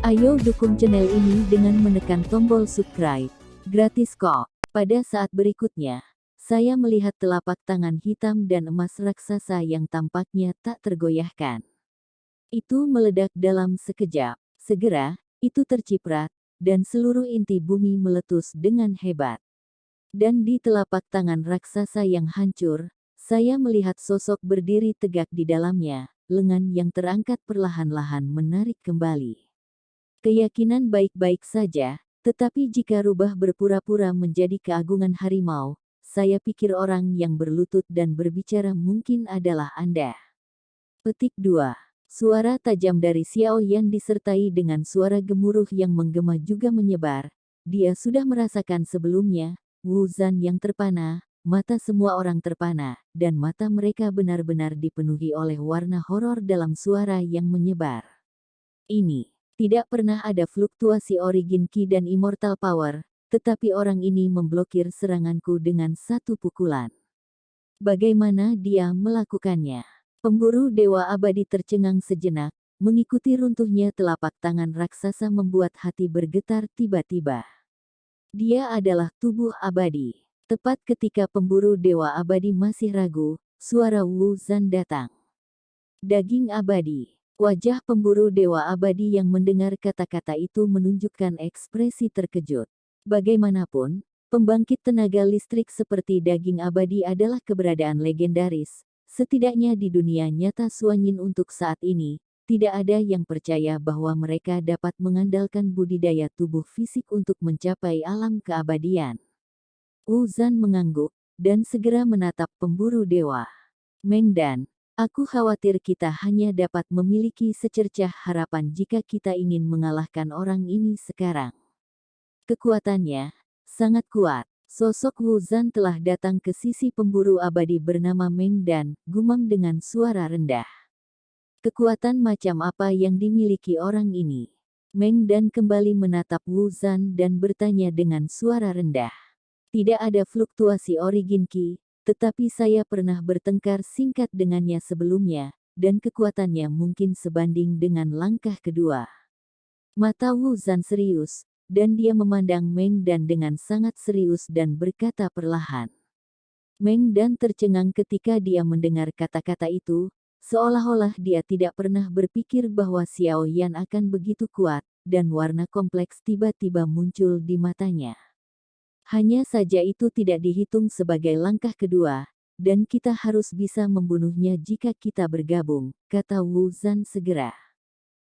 Ayo dukung channel ini dengan menekan tombol subscribe. Gratis kok. Pada saat berikutnya, saya melihat telapak tangan hitam dan emas raksasa yang tampaknya tak tergoyahkan. Itu meledak dalam sekejap. Segera, itu terciprat, dan seluruh inti bumi meletus dengan hebat. Dan di telapak tangan raksasa yang hancur, saya melihat sosok berdiri tegak di dalamnya, lengan yang terangkat perlahan-lahan menarik kembali. Keyakinan baik-baik saja, tetapi jika rubah berpura-pura menjadi keagungan harimau, saya pikir orang yang berlutut dan berbicara mungkin adalah Anda. Petik 2. Suara tajam dari Xiao Yan disertai dengan suara gemuruh yang menggema juga menyebar. Dia sudah merasakan sebelumnya, Wu Zan yang terpana, mata semua orang terpana, dan mata mereka benar-benar dipenuhi oleh warna horor dalam suara yang menyebar. Ini tidak pernah ada fluktuasi origin Ki dan Immortal Power, tetapi orang ini memblokir seranganku dengan satu pukulan. Bagaimana dia melakukannya? Pemburu Dewa Abadi tercengang sejenak, mengikuti runtuhnya telapak tangan raksasa membuat hati bergetar tiba-tiba. Dia adalah tubuh abadi. Tepat ketika pemburu Dewa Abadi masih ragu, suara Wu Zan datang. Daging abadi. Wajah pemburu Dewa Abadi yang mendengar kata-kata itu menunjukkan ekspresi terkejut. Bagaimanapun, pembangkit tenaga listrik seperti daging abadi adalah keberadaan legendaris. Setidaknya di dunia nyata Suanyin untuk saat ini, tidak ada yang percaya bahwa mereka dapat mengandalkan budidaya tubuh fisik untuk mencapai alam keabadian. Wu Zan mengangguk, dan segera menatap pemburu dewa. Mengdan, aku khawatir kita hanya dapat memiliki secercah harapan jika kita ingin mengalahkan orang ini sekarang. Kekuatannya sangat kuat. Sosok Wu Zan telah datang ke sisi pemburu abadi bernama Mengdan, gumam dengan suara rendah. Kekuatan macam apa yang dimiliki orang ini? Mengdan kembali menatap Wu Zan dan bertanya dengan suara rendah. Tidak ada fluktuasi origin Ki, tetapi saya pernah bertengkar singkat dengannya sebelumnya, dan kekuatannya mungkin sebanding dengan langkah kedua. Mata Wu Zan serius, dan dia memandang Mengdan dengan sangat serius dan berkata perlahan. Mengdan tercengang ketika dia mendengar kata-kata itu, seolah-olah dia tidak pernah berpikir bahwa Xiao Yan akan begitu kuat, dan warna kompleks tiba-tiba muncul di matanya. Hanya saja itu tidak dihitung sebagai langkah kedua, dan kita harus bisa membunuhnya jika kita bergabung, kata Wu Zan segera.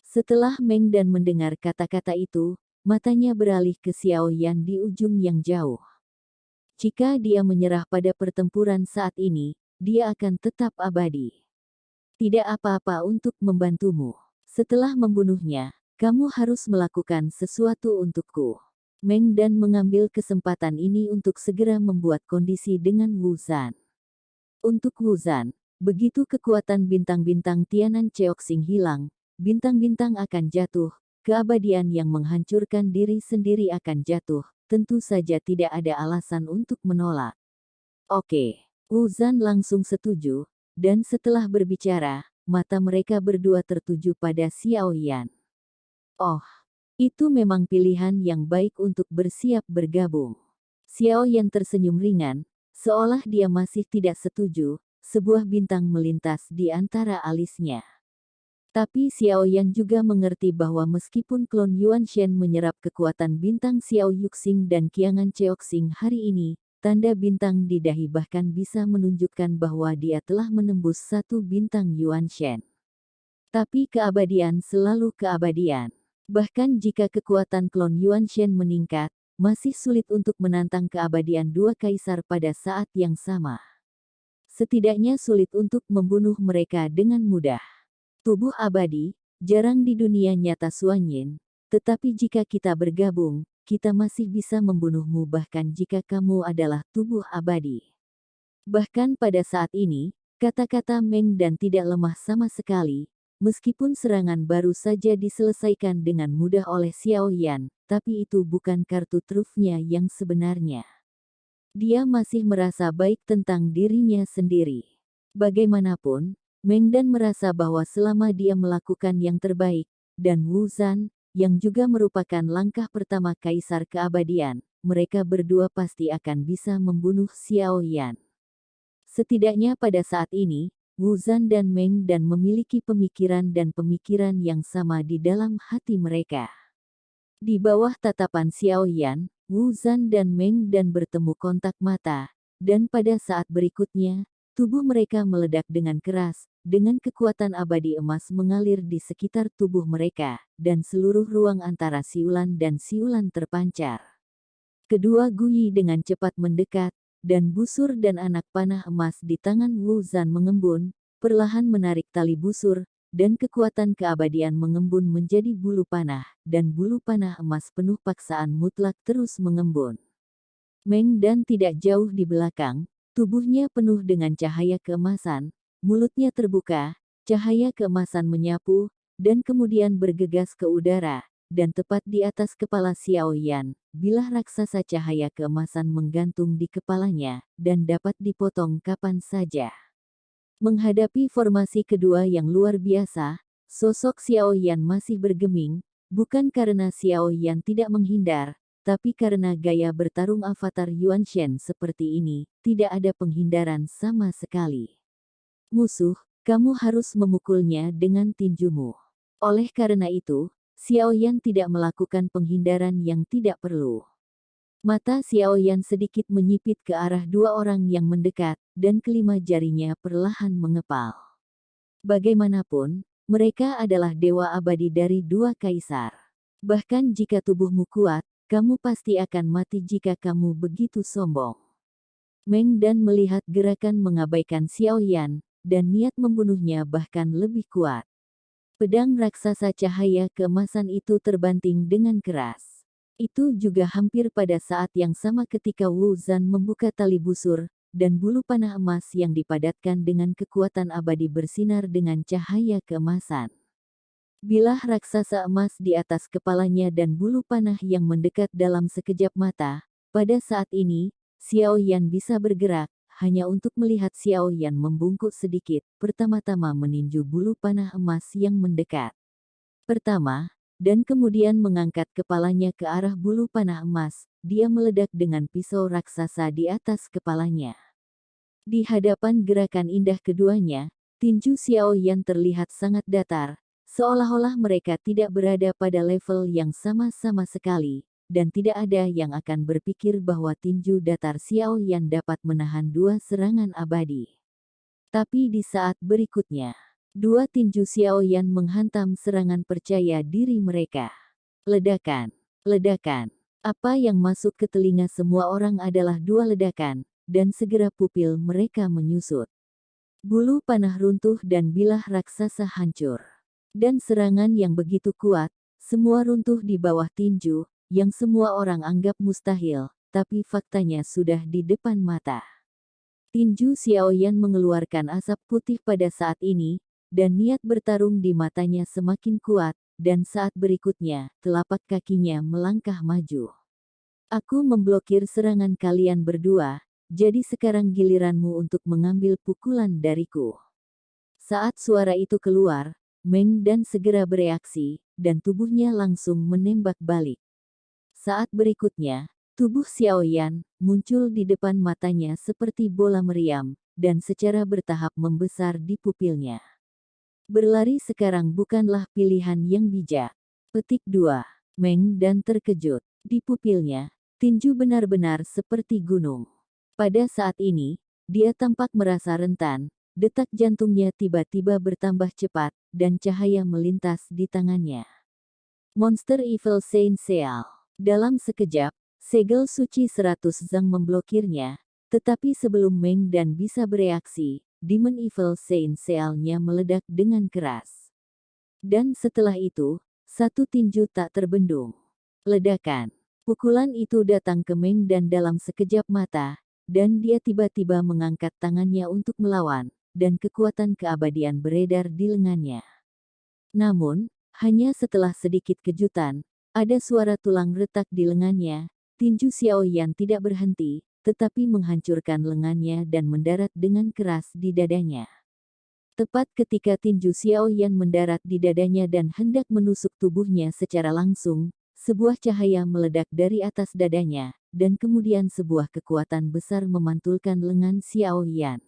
Setelah Mengdan mendengar kata-kata itu, matanya beralih ke Xiao Yan di ujung yang jauh. Jika dia menyerah pada pertempuran saat ini, dia akan tetap abadi. Tidak apa-apa untuk membantumu. Setelah membunuhnya, kamu harus melakukan sesuatu untukku. Mengdan mengambil kesempatan ini untuk segera membuat kondisi dengan Wu Zan. Untuk Wu Zan, begitu kekuatan bintang-bintang Tianan Cheoxing hilang, bintang-bintang akan jatuh, keabadian yang menghancurkan diri sendiri akan jatuh, tentu saja tidak ada alasan untuk menolak. Oke, Wu Zan langsung setuju, dan setelah berbicara, mata mereka berdua tertuju pada Xiao Yan. Oh, itu memang pilihan yang baik untuk bersiap bergabung. Xiao Yan tersenyum ringan, seolah dia masih tidak setuju, sebuah bintang melintas di antara alisnya. Tapi Xiao Yan juga mengerti bahwa meskipun klon Yuan Shen menyerap kekuatan bintang Xiao Yuxing dan Qiangan Cheoxing hari ini, tanda bintang di dahi bahkan bisa menunjukkan bahwa dia telah menembus satu bintang Yuan Shen. Tapi keabadian selalu keabadian. Bahkan jika kekuatan klon Yuan Shen meningkat, masih sulit untuk menantang keabadian dua kaisar pada saat yang sama. Setidaknya sulit untuk membunuh mereka dengan mudah. Tubuh abadi, jarang di dunia nyata Suanyin, tetapi jika kita bergabung, kita masih bisa membunuhmu bahkan jika kamu adalah tubuh abadi. Bahkan pada saat ini, kata-kata Mengdan tidak lemah sama sekali. Meskipun serangan baru saja diselesaikan dengan mudah oleh Xiao Yan, tapi itu bukan kartu trufnya yang sebenarnya. Dia masih merasa baik tentang dirinya sendiri. Bagaimanapun, Mengdan merasa bahwa selama dia melakukan yang terbaik, dan Wu Zan, yang juga merupakan langkah pertama Kaisar Keabadian, mereka berdua pasti akan bisa membunuh Xiao Yan. Setidaknya pada saat ini, Wu Zan dan Meng Dan memiliki pemikiran dan pemikiran yang sama di dalam hati mereka. Di bawah tatapan Xiao Yan, Wu Zan dan Meng Dan bertemu kontak mata, dan pada saat berikutnya, tubuh mereka meledak dengan keras, dengan kekuatan abadi emas mengalir di sekitar tubuh mereka, dan seluruh ruang antara siulan dan siulan terpancar. Kedua Guyi dengan cepat mendekat, dan busur dan anak panah emas di tangan Wu Zan mengembun, perlahan menarik tali busur, dan kekuatan keabadian mengembun menjadi bulu panah, dan bulu panah emas penuh paksaan mutlak terus mengembun. Meng Dan tidak jauh di belakang, tubuhnya penuh dengan cahaya keemasan, mulutnya terbuka, cahaya keemasan menyapu, dan kemudian bergegas ke udara, dan tepat di atas kepala Xiao Yan, bilah raksasa cahaya keemasan menggantung di kepalanya, dan dapat dipotong kapan saja. Menghadapi formasi kedua yang luar biasa, sosok Xiao Yan masih bergeming, bukan karena Xiao Yan tidak menghindar, tapi karena gaya bertarung avatar Yuan Shen seperti ini, tidak ada penghindaran sama sekali. Musuh, kamu harus memukulnya dengan tinjumu. Oleh karena itu, Xiao Yan tidak melakukan penghindaran yang tidak perlu. Mata Xiao Yan sedikit menyipit ke arah dua orang yang mendekat, dan kelima jarinya perlahan mengepal. Bagaimanapun, mereka adalah dewa abadi dari dua kaisar. Bahkan jika tubuhmu kuat, kamu pasti akan mati jika kamu begitu sombong. Meng Dan melihat gerakan mengabaikan Xiao Yan, dan niat membunuhnya bahkan lebih kuat. Pedang raksasa cahaya keemasan itu terbanting dengan keras. Itu juga hampir pada saat yang sama ketika Wu Zan membuka tali busur, dan bulu panah emas yang dipadatkan dengan kekuatan abadi bersinar dengan cahaya keemasan. Bilah raksasa emas di atas kepalanya dan bulu panah yang mendekat dalam sekejap mata. Pada saat ini, Xiao Yan bisa bergerak, hanya untuk melihat Xiao Yan membungkuk sedikit, pertama-tama meninju bulu panah emas yang mendekat. Pertama, dan kemudian mengangkat kepalanya ke arah bulu panah emas, dia meledak dengan pisau raksasa di atas kepalanya. Di hadapan gerakan indah keduanya, tinju Xiao Yan terlihat sangat datar, seolah-olah mereka tidak berada pada level yang sama-sama sekali, dan tidak ada yang akan berpikir bahwa tinju datar Xiao Yan dapat menahan dua serangan abadi. Tapi di saat berikutnya, dua tinju Xiao Yan menghantam serangan percaya diri mereka. Ledakan, ledakan. Apa yang masuk ke telinga semua orang adalah dua ledakan, dan segera pupil mereka menyusut. Bulu panah runtuh dan bilah raksasa hancur. Dan serangan yang begitu kuat, semua runtuh di bawah tinju, yang semua orang anggap mustahil, tapi faktanya sudah di depan mata. Tinju Xiao Yan mengeluarkan asap putih pada saat ini, dan niat bertarung di matanya semakin kuat, dan saat berikutnya, telapak kakinya melangkah maju. Aku memblokir serangan kalian berdua, jadi sekarang giliranmu untuk mengambil pukulan dariku. Saat suara itu keluar, Meng Dan segera bereaksi, dan tubuhnya langsung menembak balik. Saat berikutnya, tubuh Xiao Yan muncul di depan matanya seperti bola meriam, dan secara bertahap membesar di pupilnya. Berlari sekarang bukanlah pilihan yang bijak. Petik 2. Meng Dan terkejut. Di pupilnya, tinju benar-benar seperti gunung. Pada saat ini, dia tampak merasa rentan, detak jantungnya tiba-tiba bertambah cepat, dan cahaya melintas di tangannya. Monster Evil Saint Seal. Dalam sekejap, segel suci 100 Zhang memblokirnya, tetapi sebelum Meng Dan bisa bereaksi, Demon Evil Saint Seal-nya meledak dengan keras. Dan setelah itu, satu tinju tak terbendung. Ledakan. Pukulan itu datang ke Meng Dan dalam sekejap mata, dan dia tiba-tiba mengangkat tangannya untuk melawan, dan kekuatan keabadian beredar di lengannya. Namun, hanya setelah sedikit kejutan, ada suara tulang retak di lengannya. Tinju Xiao Yan tidak berhenti, tetapi menghancurkan lengannya dan mendarat dengan keras di dadanya. Tepat ketika tinju Xiao Yan mendarat di dadanya dan hendak menusuk tubuhnya secara langsung, sebuah cahaya meledak dari atas dadanya, dan kemudian sebuah kekuatan besar memantulkan lengan Xiao Yan.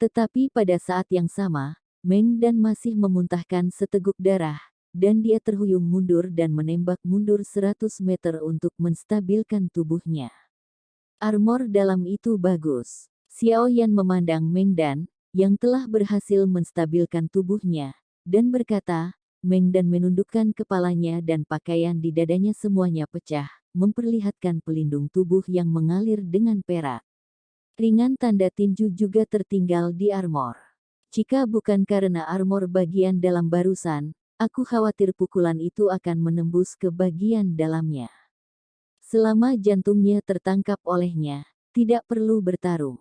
Tetapi pada saat yang sama, Meng Dan masih memuntahkan seteguk darah, dan dia terhuyung mundur dan menembak mundur 100 meter untuk menstabilkan tubuhnya. Armor dalam itu bagus. Xiao Yan memandang Meng Dan, yang telah berhasil menstabilkan tubuhnya, dan berkata, Meng Dan menundukkan kepalanya dan pakaian di dadanya semuanya pecah, memperlihatkan pelindung tubuh yang mengalir dengan perak. Ringan tanda tinju juga tertinggal di armor. Jika bukan karena armor bagian dalam barusan, aku khawatir pukulan itu akan menembus ke bagian dalamnya. Selama jantungnya tertangkap olehnya, tidak perlu bertarung.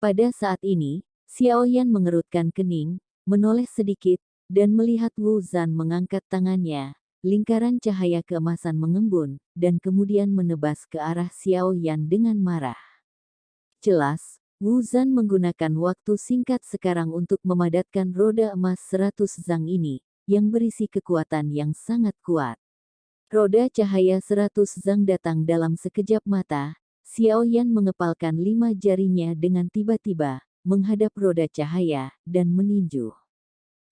Pada saat ini, Xiao Yan mengerutkan kening, menoleh sedikit, dan melihat Wu Zan mengangkat tangannya. Lingkaran cahaya keemasan mengembun, dan kemudian menebas ke arah Xiao Yan dengan marah. Jelas, Wu Zan menggunakan waktu singkat sekarang untuk memadatkan roda emas 100 zang ini, yang berisi kekuatan yang sangat kuat. Roda cahaya 100 zang datang dalam sekejap mata. Xiao Yan mengepalkan 5 jarinya dengan tiba-tiba, menghadap roda cahaya, dan meninju.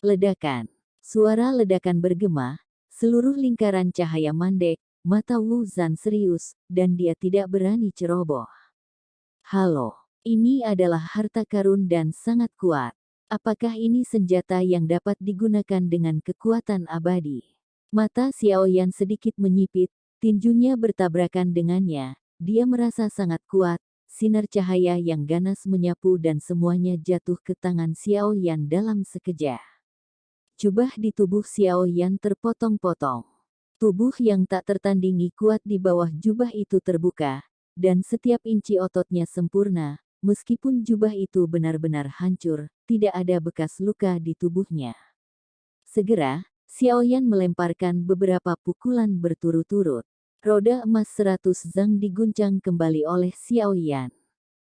Ledakan. Suara ledakan bergema, seluruh lingkaran cahaya mandek, mata Wu Zan serius, dan dia tidak berani ceroboh. Halo, ini adalah harta karun dan sangat kuat. Apakah ini senjata yang dapat digunakan dengan kekuatan abadi? Mata Xiao Yan sedikit menyipit, tinjunya bertabrakan dengannya. Dia merasa sangat kuat, sinar cahaya yang ganas menyapu dan semuanya jatuh ke tangan Xiao Yan dalam sekejap. Jubah di tubuh Xiao Yan terpotong-potong. Tubuh yang tak tertandingi kuat di bawah jubah itu terbuka, dan setiap inci ototnya sempurna, meskipun jubah itu benar-benar hancur, tidak ada bekas luka di tubuhnya. Segera, Xiao Yan melemparkan beberapa pukulan berturut-turut. Roda emas 100 zang diguncang kembali oleh Xiao Yan.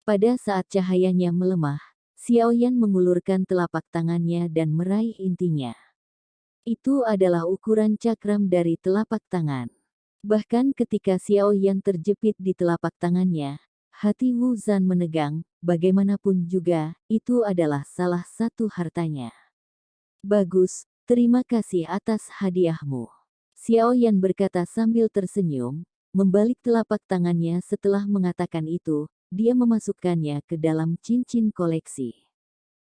Pada saat cahayanya melemah, Xiao Yan mengulurkan telapak tangannya dan meraih intinya. Itu adalah ukuran cakram dari telapak tangan. Bahkan ketika Xiao Yan terjepit di telapak tangannya, hati Wu Zan menegang, bagaimanapun juga, itu adalah salah satu hartanya. Bagus. Terima kasih atas hadiahmu. Xiao Yan berkata sambil tersenyum, membalik telapak tangannya setelah mengatakan itu, dia memasukkannya ke dalam cincin koleksi.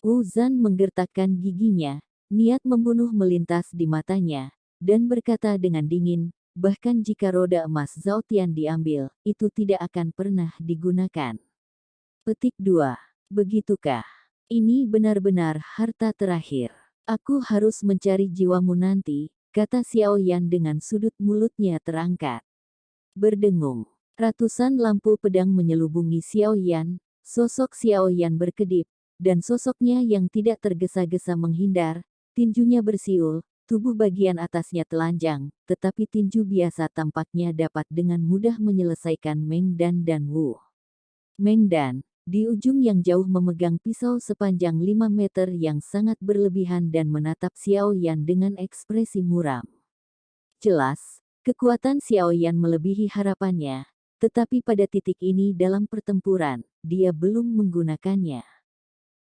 Wu Zan menggertakkan giginya, niat membunuh melintas di matanya, dan berkata dengan dingin, bahkan jika roda emas Zhao Tian diambil, itu tidak akan pernah digunakan. Petik 2. Begitukah? Ini benar-benar harta terakhir. Aku harus mencari jiwamu nanti, kata Xiao Yan dengan sudut mulutnya terangkat. Berdengung. Ratusan lampu pedang menyelubungi Xiao Yan, sosok Xiao Yan berkedip, dan sosoknya yang tidak tergesa-gesa menghindar, tinjunya bersiul, tubuh bagian atasnya telanjang, tetapi tinju biasa tampaknya dapat dengan mudah menyelesaikan Meng Dan dan Wu. Meng Dan, di ujung yang jauh memegang pisau sepanjang 5 meter yang sangat berlebihan dan menatap Xiao Yan dengan ekspresi muram. Jelas, kekuatan Xiao Yan melebihi harapannya, tetapi pada titik ini dalam pertempuran, dia belum menggunakannya.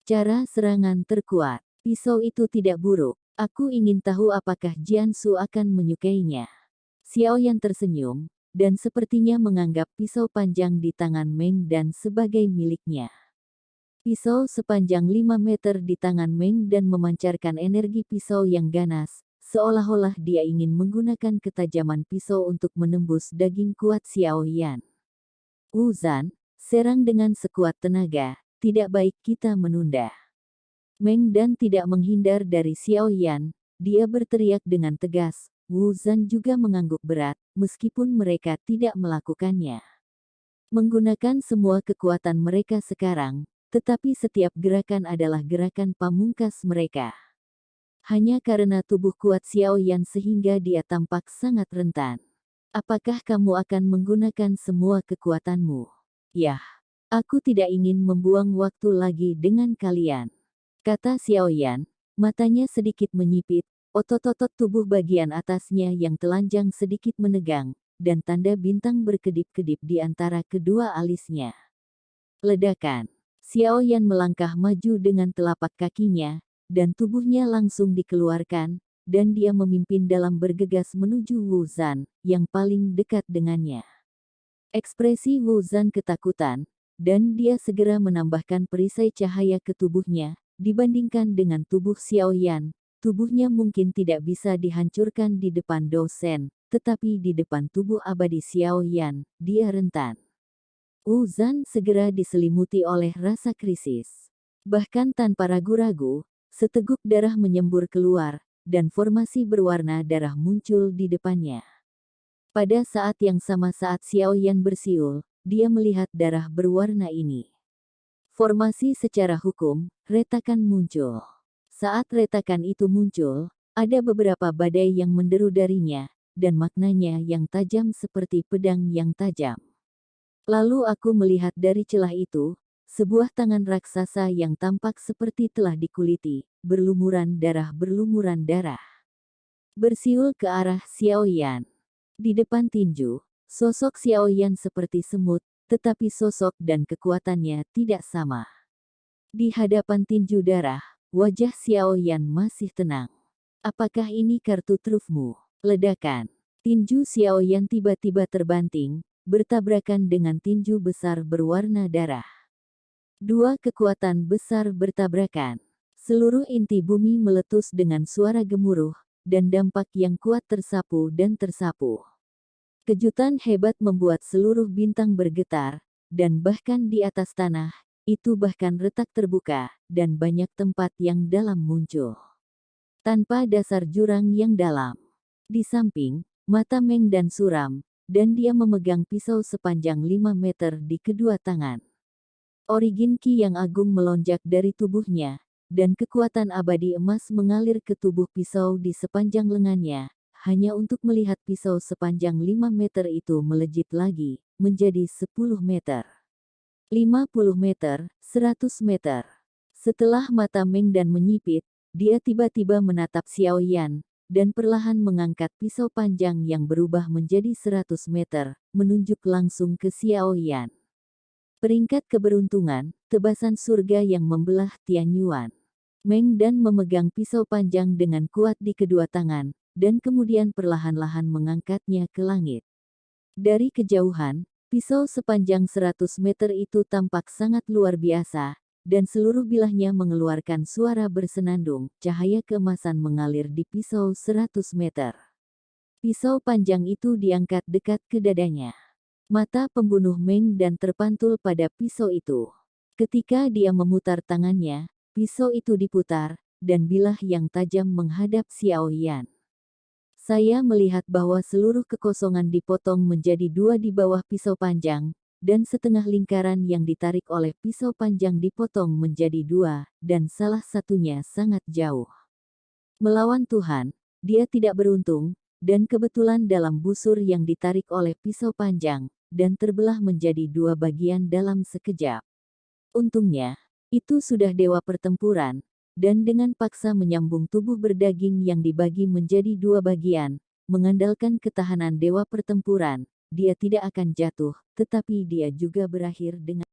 Cara serangan terkuat, pisau itu tidak buruk, aku ingin tahu apakah Jiansu akan menyukainya. Xiao Yan tersenyum, dan sepertinya menganggap pisau panjang di tangan Meng Dan sebagai miliknya. Pisau sepanjang 5 meter di tangan Meng Dan memancarkan energi pisau yang ganas, seolah-olah dia ingin menggunakan ketajaman pisau untuk menembus daging kuat Xiao Yan. Wu Zan, serang dengan sekuat tenaga, tidak baik kita menunda. Meng Dan tidak menghindar dari Xiao Yan, dia berteriak dengan tegas. Wu Zan juga mengangguk berat, meskipun mereka tidak melakukannya. Menggunakan semua kekuatan mereka sekarang, tetapi setiap gerakan adalah gerakan pamungkas mereka. Hanya karena tubuh kuat Xiao Yan sehingga dia tampak sangat rentan. Apakah kamu akan menggunakan semua kekuatanmu? Yah, aku tidak ingin membuang waktu lagi dengan kalian, kata Xiao Yan, Matanya sedikit menyipit, otot-otot tubuh bagian atasnya yang telanjang sedikit menegang, dan tanda bintang berkedip-kedip di antara kedua alisnya. Ledakan. Xiao Yan melangkah maju dengan telapak kakinya, dan tubuhnya langsung dikeluarkan, dan dia memimpin dalam bergegas menuju Wu Zan, yang paling dekat dengannya. Ekspresi Wu Zan ketakutan, dan dia segera menambahkan perisai cahaya ke tubuhnya. Dibandingkan dengan tubuh Xiao Yan, tubuhnya mungkin tidak bisa dihancurkan di depan dosen, tetapi di depan tubuh abadi Xiao Yan, dia rentan. Wu Zan segera diselimuti oleh rasa krisis. Bahkan tanpa ragu-ragu, seteguk darah menyembur keluar, dan formasi berwarna darah muncul di depannya. Pada saat yang sama saat Xiao Yan bersiul, dia melihat darah berwarna ini. Formasi secara hukum, retakan muncul. Saat retakan itu muncul, ada beberapa badai yang menderu darinya, dan maknanya yang tajam seperti pedang yang tajam. Lalu aku melihat dari celah itu, sebuah tangan raksasa yang tampak seperti telah dikuliti, berlumuran darah. Bersiul ke arah Xiao Yan. Di depan tinju, sosok Xiao Yan seperti semut, tetapi sosok dan kekuatannya tidak sama. Di hadapan tinju darah, wajah Xiao Yan masih tenang. Apakah ini kartu trufmu? Ledakan. Tinju Xiao Yan tiba-tiba terbanting, bertabrakan dengan tinju besar berwarna darah. Dua kekuatan besar bertabrakan. Seluruh inti bumi meletus dengan suara gemuruh, dan dampak yang kuat tersapu dan tersapu. Kejutan hebat membuat seluruh bintang bergetar, dan bahkan di atas tanah, itu bahkan retak terbuka, dan banyak tempat yang dalam muncul. Tanpa dasar jurang yang dalam. Di samping, mata Meng dan suram, dan dia memegang pisau sepanjang 5 meter di kedua tangan. Origin Qi yang agung melonjak dari tubuhnya, dan kekuatan abadi emas mengalir ke tubuh pisau di sepanjang lengannya, hanya untuk melihat pisau sepanjang 5 meter itu melejit lagi, menjadi 10 meter. 50 meter, 100 meter. Setelah mata Meng dan menyipit, dia tiba-tiba menatap Xiao Yan, dan perlahan mengangkat pisau panjang yang berubah menjadi 100 meter, menunjuk langsung ke Xiao Yan. Peringkat keberuntungan, tebasan surga yang membelah Tianyuan. Meng dan memegang pisau panjang dengan kuat di kedua tangan, dan kemudian perlahan-lahan mengangkatnya ke langit. Dari kejauhan, pisau sepanjang 100 meter itu tampak sangat luar biasa, dan seluruh bilahnya mengeluarkan suara bersenandung, cahaya keemasan mengalir di pisau 100 meter. Pisau panjang itu diangkat dekat ke dadanya. Mata pembunuh Meng dan terpantul pada pisau itu. Ketika dia memutar tangannya, pisau itu diputar, dan bilah yang tajam menghadap Xiao Yan. Saya melihat bahwa seluruh kekosongan dipotong menjadi dua di bawah pisau panjang, dan setengah lingkaran yang ditarik oleh pisau panjang dipotong menjadi dua, dan salah satunya sangat jauh. Melawan Tuhan, dia tidak beruntung, dan kebetulan dalam busur yang ditarik oleh pisau panjang, dan terbelah menjadi dua bagian dalam sekejap. Untungnya, itu sudah dewa pertempuran, dan dengan paksa menyambung tubuh berdaging yang dibagi menjadi dua bagian, mengandalkan ketahanan dewa pertempuran, dia tidak akan jatuh, tetapi dia juga berakhir dengan